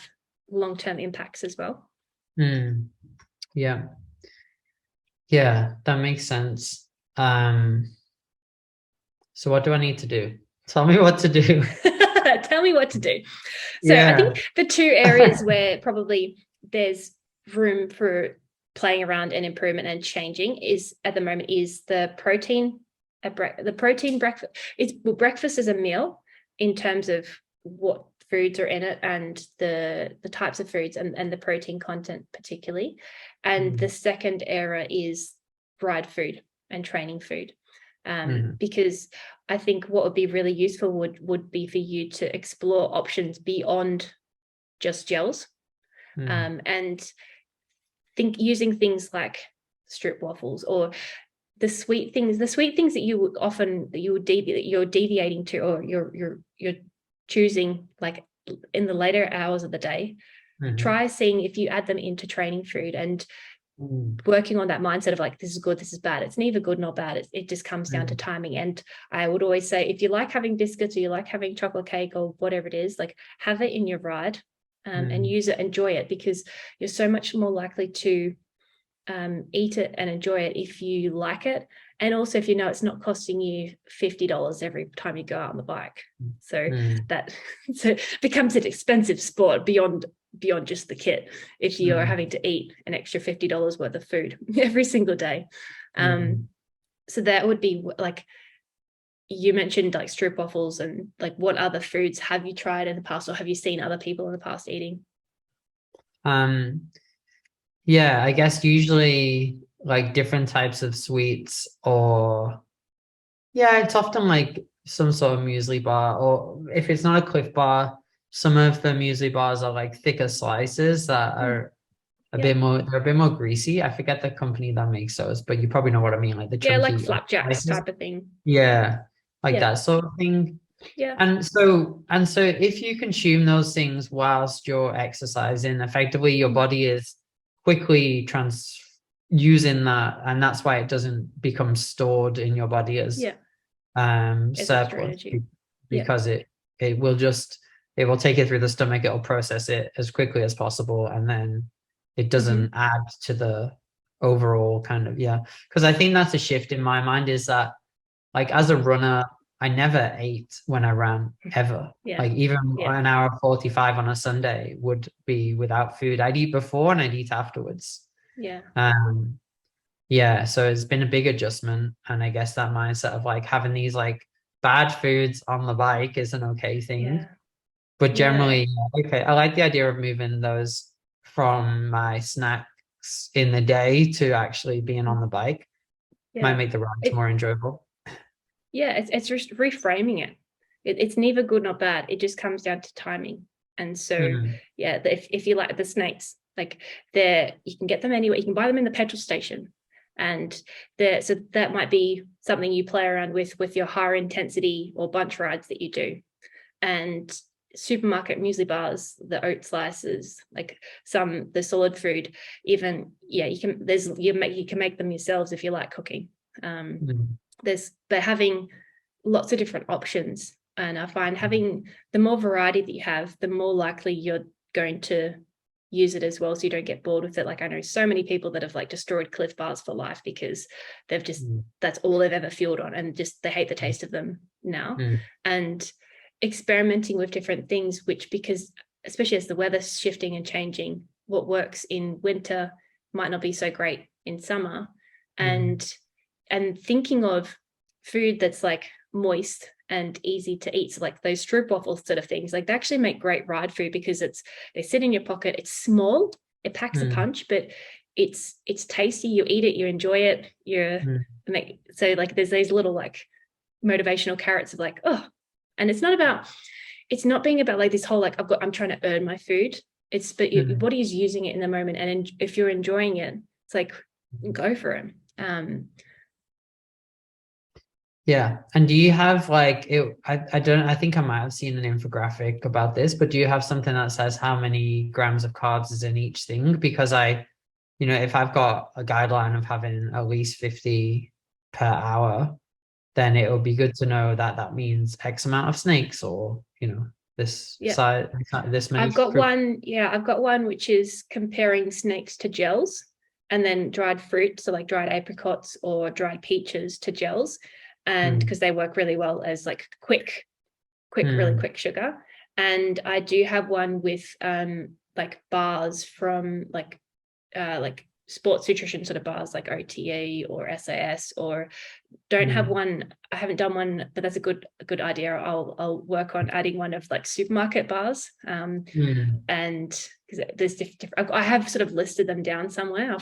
long-term impacts as well. Yeah, that makes sense. So what do I need to do? Tell me what to do. Tell me what to do. So I think the two areas where probably there's room for playing around and improvement and changing is at the moment is the protein breakfast. Breakfast is a meal in terms of what foods are in it and the types of foods and the protein content particularly. And the second area is ride food and training food. Because I think what would be really useful would be for you to explore options beyond just gels, and using things like strip waffles or the sweet things that you're deviating to, or you're choosing like in the later hours of the day, try seeing if you add them into training food and Mm. working on that mindset of like, this is good, this is bad. It's neither good nor bad. It just comes down to timing. And I would always say, if you like having biscuits or you like having chocolate cake or whatever it is, like have it in your ride and use it, enjoy it, because you're so much more likely to eat it and enjoy it if you like it. And also if you know it's not costing you $50 every time you go out on the bike. So that so it becomes an expensive sport beyond just the kit if you are having to eat an extra $50 worth of food every single day. So that would be like, you mentioned like stroopwafels, and like what other foods have you tried in the past, or have you seen other people in the past eating? Yeah, I guess usually like different types of sweets, or yeah, it's often like some sort of muesli bar, or if it's not a Cliff Bar, some of the muesli bars are like thicker slices that are they're a bit more greasy. I forget the company that makes those, but you probably know what I mean, like the Like chunky flapjacks slices. type of thing. Yeah, like that sort of thing. And so if you consume those things whilst you're exercising, effectively your body is quickly using that, and that's why it doesn't become stored in your body as surplus, because it will take it through the stomach, it'll process it as quickly as possible, and then it doesn't add to the overall kind of because I think that's a shift in my mind, is that like as a runner I never ate when I ran ever. Like even an hour 45 on a Sunday would be without food. I'd eat before and I'd eat afterwards. So it's been a big adjustment, and I guess that mindset of like having these like bad foods on the bike is an okay thing, but generally I like the idea of moving those from my snacks in the day to actually being on the bike. Might make the rides more enjoyable. It's just reframing it. It's neither good nor bad. It just comes down to timing. And so if you like the snakes, like you can get them anywhere. You can buy them in the petrol station, and so that might be something you play around with your higher intensity or bunch rides that you do. And supermarket muesli bars, the oat slices, like the solid food, even you can make them yourselves if you like cooking. They're having lots of different options, and I find having the more variety that you have, the more likely you're going to use it as well, so you don't get bored with it. Like I know so many people that have like destroyed Cliff Bars for life because they've just that's all they've ever fueled on, and just they hate the taste of them now. And experimenting with different things, because especially as the weather's shifting and changing, what works in winter might not be so great in summer. And thinking of food that's like moist and easy to eat, so like those stroopwafels sort of things, like they actually make great ride food because they sit in your pocket, it's small, it packs a punch, but it's tasty, you eat it, you enjoy it, so like there's these little like motivational carrots of like, and it's not being about like this whole like I'm trying to earn my food. But your body is using it in the moment, and if you're enjoying it, it's like go for it. And do you have like I think I might have seen an infographic about this, but do you have something that says how many grams of carbs is in each thing? Because if I've got a guideline of having at least 50 per hour, then it will be good to know that means X amount of snakes, or this size, this many. I've got one which is comparing snakes to gels, and then dried fruit, so like dried apricots or dried peaches to gels, and because they work really well as like really quick sugar. And I do have one with like bars from like sports nutrition sort of bars, like OTE or SAS, or don't have one. I haven't done one, but that's a good idea. I'll work on adding one of like supermarket bars, and because there's different. I have sort of listed them down somewhere. I'll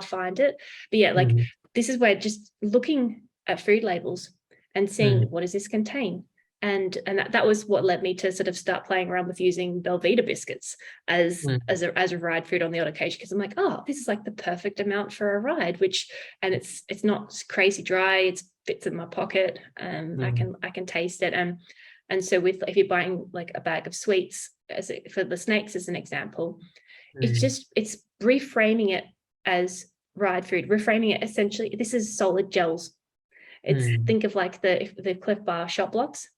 find it. But this is where just looking at food labels and seeing what does this contain. And that was what led me to sort of start playing around with using Belvita biscuits as a ride food on the odd occasion, because I'm like, this is like the perfect amount for a ride, and it's not crazy dry, it fits in my pocket, I can taste it. And And so if you're buying like a bag of sweets for the snakes as an example, it's reframing it as ride food, reframing it essentially, this is solid gels. It's think of like the Cliff Bar shot blocks.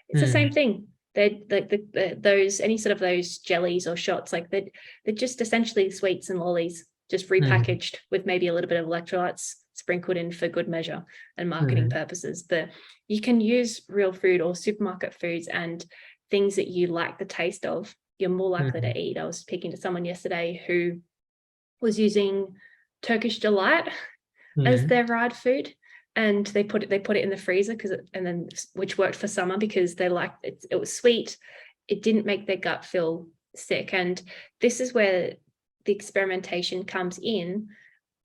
It's the same thing. They're like those, any sort of those jellies or shots, like they're just essentially sweets and lollies, just repackaged with maybe a little bit of electrolytes sprinkled in for good measure and marketing purposes. But you can use real food or supermarket foods and things that you like the taste of, you're more likely to eat. I was speaking to someone yesterday who was using Turkish Delight as their ride food, and they put it in the freezer which worked for summer because they liked it. It was sweet. It didn't make their gut feel sick. And this is where the experimentation comes in,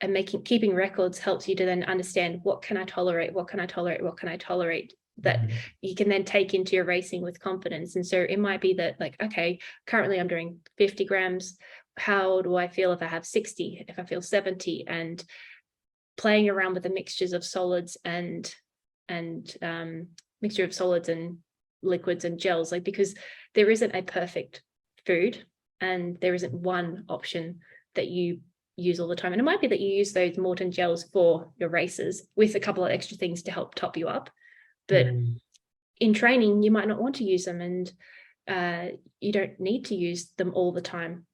and keeping records helps you to then understand, what can I tolerate? What can I tolerate? What can I tolerate? That you can then take into your racing with confidence. And so it might be that, like, okay, currently I'm doing 50 grams. How do I feel if I have 60, if I feel 70? And playing around with the mixtures of solids and mixture of solids and liquids and gels, like, because there isn't a perfect food and there isn't one option that you use all the time. And it might be that you use those Morton gels for your races with a couple of extra things to help top you up. But in training, you might not want to use them, and you don't need to use them all the time.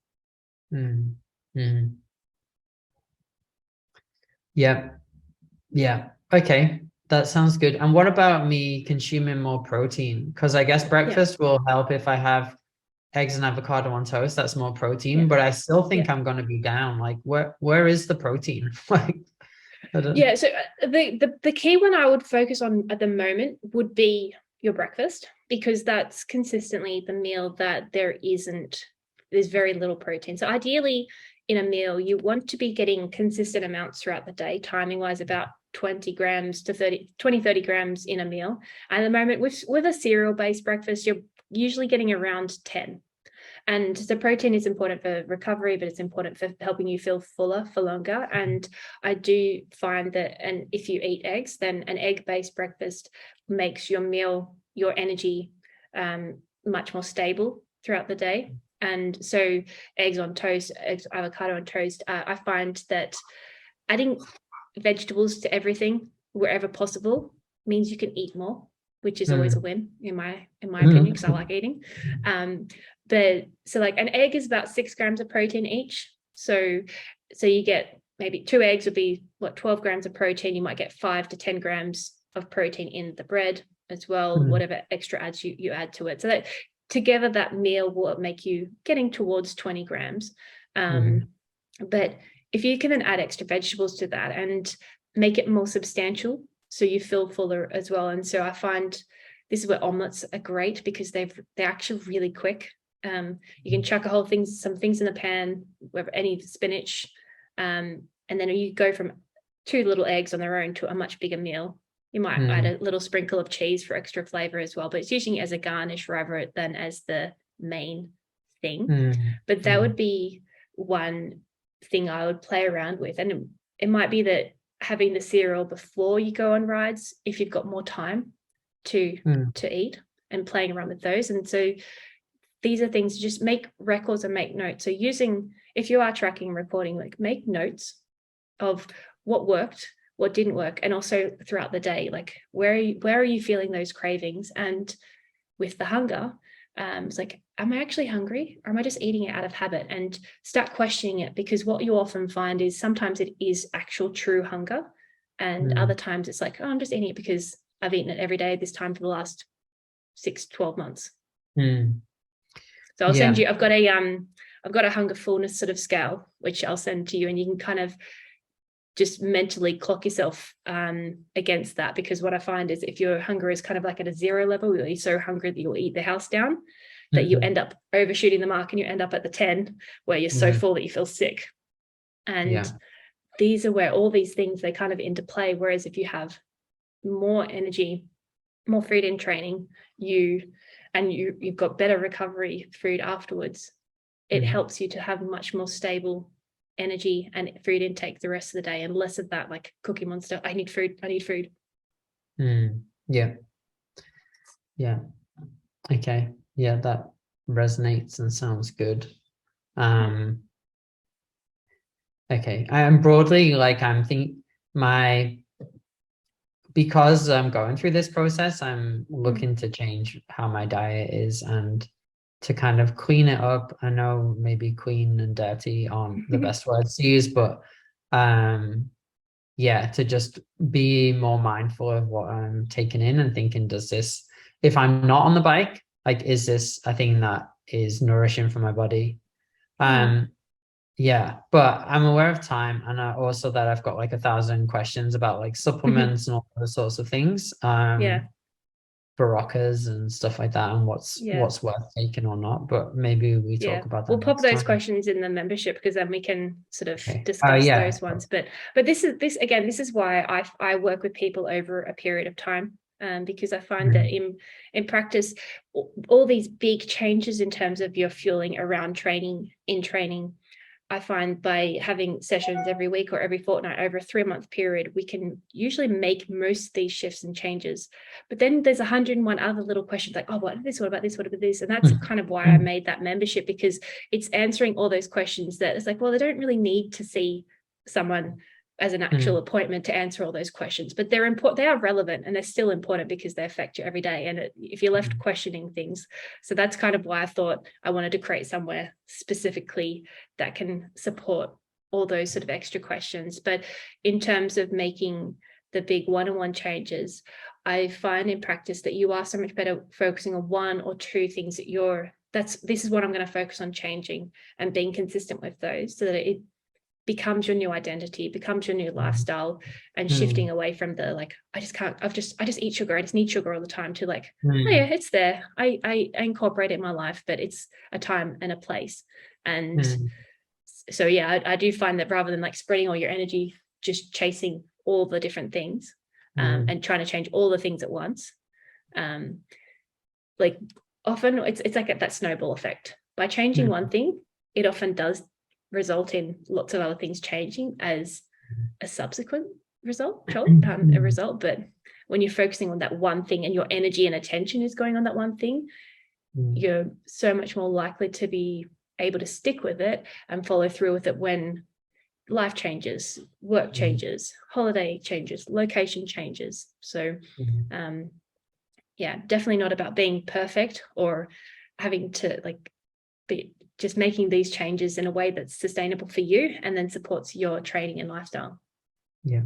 Yeah. Okay, that sounds good. And what about me consuming more protein? Because I guess breakfast will help if I have eggs and avocado on toast. That's more protein, but I still think I'm going to be down. Like, where is the protein? Like, so the key one I would focus on at the moment would be your breakfast, because that's consistently the meal that there's very little protein. So ideally in a meal, you want to be getting consistent amounts throughout the day, timing wise, about 20 grams to 30 grams in a meal. And at the moment with a cereal based breakfast, you're usually getting around 10. And so protein is important for recovery, but it's important for helping you feel fuller for longer. And I do find that, and if you eat eggs, then an egg-based breakfast makes your meal, your energy, much more stable throughout the day. And so eggs on toast, avocado on toast, I find that adding vegetables to everything wherever possible means you can eat more, which is always a win in my opinion, because I like eating. But so like an egg is about 6 grams of protein each. So you get maybe 2 eggs would be 12 grams of protein. You might get 5 to 10 grams of protein in the bread as well, whatever extra adds you add to it. So that together, that meal will make you getting towards 20 grams. But if you can then add extra vegetables to that and make it more substantial, so you feel fuller as well. And so I find this is where omelets are great, because they're actually really quick. You can chuck some things in the pan, any spinach, and then you go from 2 little eggs on their own to a much bigger meal. You might add a little sprinkle of cheese for extra flavor as well, but it's using it as a garnish rather than as the main thing. But that would be one thing I would play around with. And it might be that having the cereal before you go on rides, if you've got more time to eat, and playing around with those. And so these are things, just make records and make notes. So if you are tracking and recording, like, make notes of what worked, what didn't work, and also throughout the day, like where are you feeling those cravings? And with the hunger, it's like, am I actually hungry, or am I just eating it out of habit? And start questioning it, because what you often find is sometimes it is actual true hunger, and other times it's like, oh, I'm just eating it because I've eaten it every day this time for the last 6-12 months. So I'll send you, I've got a hunger fullness sort of scale, which I'll send to you, and you can kind of just mentally clock yourself against that. Because what I find is, if your hunger is kind of like at a 0 level, you're so hungry that you'll eat the house down, that you end up overshooting the mark, and you end up at the 10 where you're so full that you feel sick. And these are where all these things, they kind of interplay. Whereas if you have more energy, more food in training, you've got better recovery food afterwards, it helps you to have much more stable energy and food intake the rest of the day, and less of that like Cookie Monster, I need food. Yeah. Okay. Yeah, that resonates and sounds good. Okay. I'm broadly like I'm thinking because I'm going through this process, I'm looking to change how my diet is and to kind of clean it up. I know maybe clean and dirty aren't the best words to use, but yeah, to just be more mindful of what I'm taking in and thinking, if I'm not on the bike, like, is this a thing that is nourishing for my body? Yeah, but I'm aware of time, and also that I've got like 1,000 questions about like supplements and all those sorts of things, Yeah. Baroccas and stuff like that, and what's Yeah. worth taking or not. But maybe we Yeah, talk about that we'll pop next those time. questions in the membership, because then we can sort of Okay. discuss Yeah. those ones. But this is why I work with people over a period of time, because I find that in practice, all these big changes in terms of your fueling around training, I find by having sessions every week or every fortnight over a 3-month period, we can usually make most of these shifts and changes. But then there's 101 other little questions like, oh, what about this? What about this? What about this? And that's kind of why I made that membership, because it's answering all those questions that it's like, well, they don't really need to see someone as an actual appointment to answer all those questions, but they're important. They are relevant, and they're still important because they affect you every day. And if you're left questioning things, so that's kind of why I thought I wanted to create somewhere specifically that can support all those sort of extra questions. But in terms of making the big one-on-one changes, I find in practice that you are so much better focusing on 1 or 2 things that this is what I'm going to focus on changing, and being consistent with those, so that it becomes your new identity, becomes your new lifestyle, and shifting away from the like, I just eat sugar, I just need sugar all the time, to like, oh yeah, it's there, I incorporate it in my life, but it's a time and a place. And so yeah, I do find that rather than like spreading all your energy just chasing all the different things, and trying to change all the things at once, like often it's like that snowball effect. By changing one thing, it often does result in lots of other things changing as a subsequent result. But when you're focusing on that one thing and your energy and attention is going on that one thing, you're so much more likely to be able to stick with it and follow through with it when life changes, work changes, holiday changes, location changes. So yeah, definitely not about being perfect or having to like be just making these changes in a way that's sustainable for you and then supports your training and lifestyle. Yeah.